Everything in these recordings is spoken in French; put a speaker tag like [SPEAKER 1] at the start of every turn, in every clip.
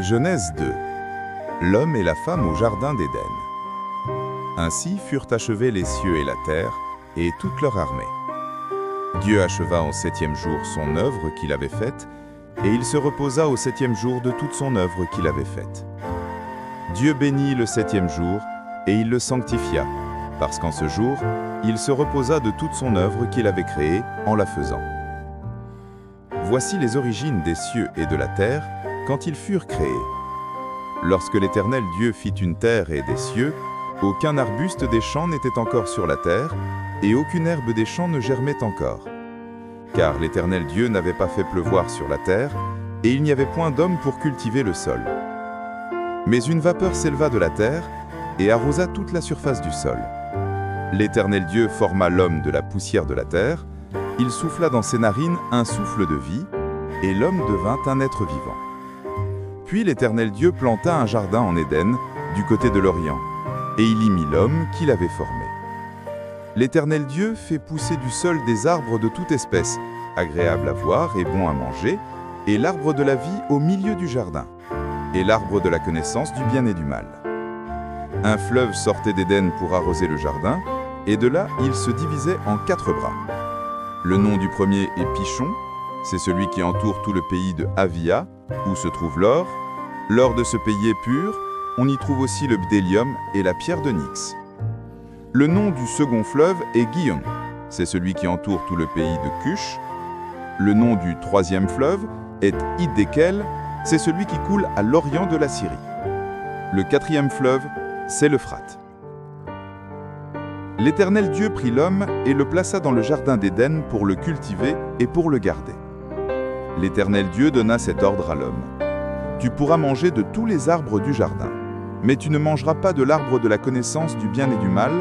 [SPEAKER 1] Genèse 2. L'homme et la femme au jardin d'Éden. Ainsi furent achevés les cieux et la terre, et toute leur armée. Dieu acheva en 7e jour son œuvre qu'il avait faite, et il se reposa au 7e jour de toute son œuvre qu'il avait faite. Dieu bénit le 7e jour, et il le sanctifia, parce qu'en ce jour, il se reposa de toute son œuvre qu'il avait créée en la faisant. Voici les origines des cieux et de la terre, quand ils furent créés. Lorsque l'Éternel Dieu fit une terre et des cieux, aucun arbuste des champs n'était encore sur la terre, et aucune herbe des champs ne germait encore. Car l'Éternel Dieu n'avait pas fait pleuvoir sur la terre, et il n'y avait point d'homme pour cultiver le sol. Mais une vapeur s'éleva de la terre, et arrosa toute la surface du sol. L'Éternel Dieu forma l'homme de la poussière de la terre, il souffla dans ses narines un souffle de vie, et l'homme devint un être vivant. Puis l'Éternel Dieu planta un jardin en Éden, du côté de l'Orient, et il y mit l'homme qu'il avait formé. L'Éternel Dieu fait pousser du sol des arbres de toute espèce, agréables à voir et bons à manger, et l'arbre de la vie au milieu du jardin, et l'arbre de la connaissance du bien et du mal. Un fleuve sortait d'Éden pour arroser le jardin, et de là il se divisait en 4 bras. Le nom du premier est Pichon, c'est celui qui entoure tout le pays de Havia, où se trouve l'or. L'or de ce pays est pur, on y trouve aussi le bdellium et la pierre d'onyx. Le nom du second fleuve est Gihon, c'est celui qui entoure tout le pays de Cush. Le nom du 3e fleuve est Hiddekel, c'est celui qui coule à l'orient de la Syrie. Le 4e fleuve, c'est l'Euphrate. L'Éternel Dieu prit l'homme et le plaça dans le jardin d'Éden pour le cultiver et pour le garder. L'Éternel Dieu donna cet ordre à l'homme. Tu pourras manger de tous les arbres du jardin, mais tu ne mangeras pas de l'arbre de la connaissance du bien et du mal,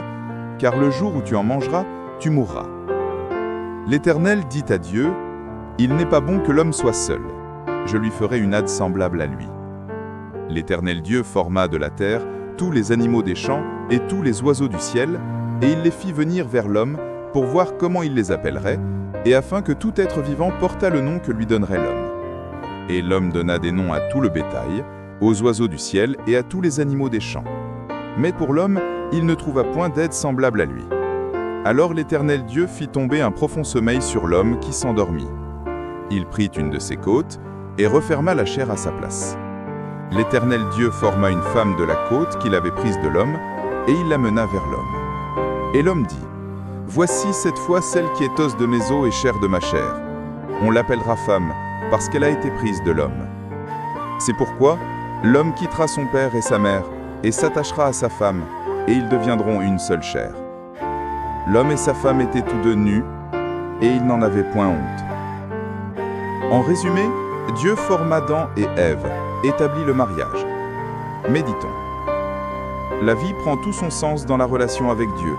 [SPEAKER 1] car le jour où tu en mangeras, tu mourras. L'Éternel dit à Dieu, « Il n'est pas bon que l'homme soit seul. Je lui ferai une hâte semblable à lui. » L'Éternel Dieu forma de la terre tous les animaux des champs et tous les oiseaux du ciel, et il les fit venir vers l'homme pour voir comment il les appellerait, et afin que tout être vivant portât le nom que lui donnerait l'homme. Et l'homme donna des noms à tout le bétail, aux oiseaux du ciel et à tous les animaux des champs. Mais pour l'homme, il ne trouva point d'aide semblable à lui. Alors l'Éternel Dieu fit tomber un profond sommeil sur l'homme qui s'endormit. Il prit une de ses côtes et referma la chair à sa place. L'Éternel Dieu forma une femme de la côte qu'il avait prise de l'homme, et il la mena vers l'homme. Et l'homme dit, « Voici cette fois celle qui est os de mes os et chair de ma chair. On l'appellera femme, parce qu'elle a été prise de l'homme. C'est pourquoi l'homme quittera son père et sa mère, et s'attachera à sa femme, et ils deviendront une seule chair. L'homme et sa femme étaient tous deux nus, et ils n'en avaient point honte. » En résumé, Dieu forma Adam et Ève, établit le mariage. Méditons. La vie prend tout son sens dans la relation avec Dieu,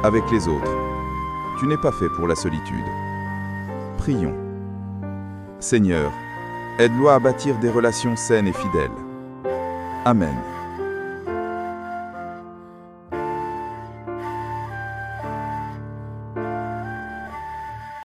[SPEAKER 1] avec les autres. Tu n'es pas fait pour la solitude. Prions. Seigneur, aide-moi à bâtir des relations saines et fidèles. Amen.